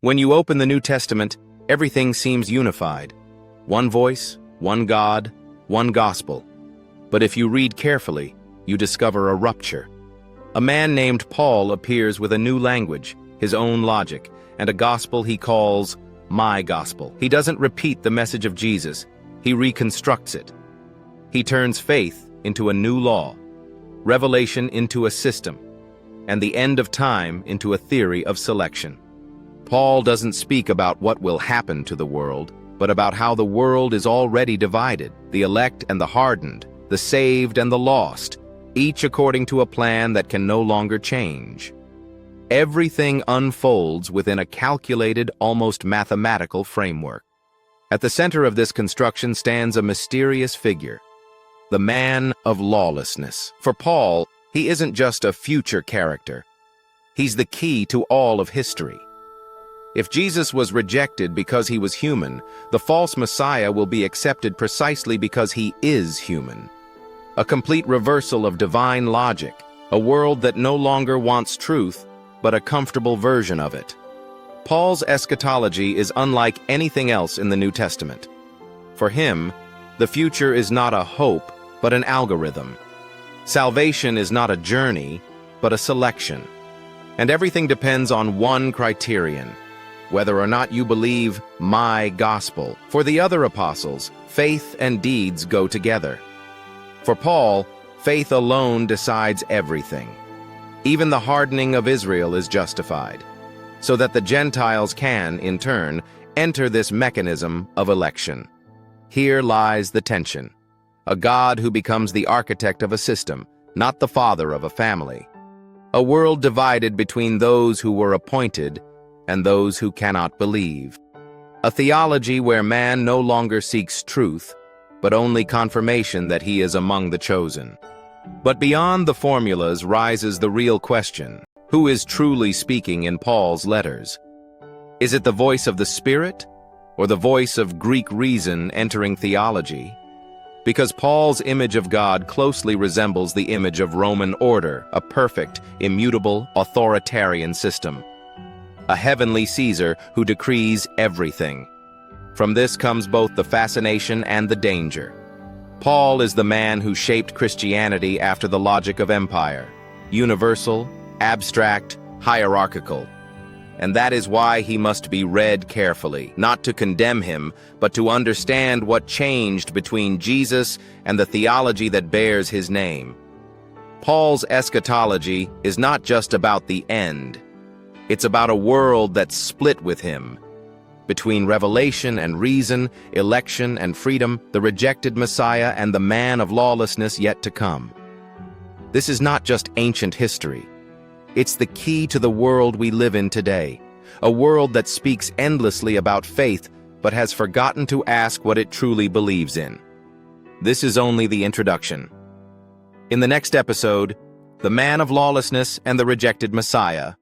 When you open the New Testament, everything seems unified. One voice, one God, one gospel. But if you read carefully, you discover a rupture. A man named Paul appears with a new language, his own logic, and a gospel he calls my gospel. He doesn't repeat the message of Jesus, he reconstructs it. He turns faith into a new law, revelation into a system, and the end of time into a theory of selection. Paul doesn't speak about what will happen to the world, but about how the world is already divided, the elect and the hardened, the saved and the lost, each according to a plan that can no longer change. Everything unfolds within a calculated, almost mathematical framework. At the center of this construction stands a mysterious figure, the man of lawlessness. For Paul, he isn't just a future character. He's the key to all of history. If Jesus was rejected because he was human, the false Messiah will be accepted precisely because he is human. A complete reversal of divine logic, a world that no longer wants truth, but a comfortable version of it. Paul's eschatology is unlike anything else in the New Testament. For him, the future is not a hope, but an algorithm. Salvation is not a journey, but a selection. And everything depends on one criterion: whether or not you believe my gospel. For the other apostles, faith and deeds go together. For Paul, faith alone decides everything. Even the hardening of Israel is justified, so that the Gentiles can, in turn, enter this mechanism of election. Here lies the tension. A God who becomes the architect of a system, not the father of a family. A world divided between those who were appointed and those who cannot believe. A theology where man no longer seeks truth, but only confirmation that he is among the chosen. But beyond the formulas rises the real question: who is truly speaking in Paul's letters? Is it the voice of the Spirit, or the voice of Greek reason entering theology? Because Paul's image of God closely resembles the image of Roman order, a perfect, immutable, authoritarian system. A heavenly Caesar who decrees everything. From this comes both the fascination and the danger. Paul is the man who shaped Christianity after the logic of empire, universal, abstract, hierarchical. And that is why he must be read carefully, not to condemn him, but to understand what changed between Jesus and the theology that bears his name. Paul's eschatology is not just about the end. It's about a world that's split with him. Between revelation and reason, election and freedom, the rejected Messiah and the man of lawlessness yet to come. This is not just ancient history. It's the key to the world we live in today, a world that speaks endlessly about faith but has forgotten to ask what it truly believes in. This is only the introduction. In the next episode, the man of lawlessness and the rejected Messiah,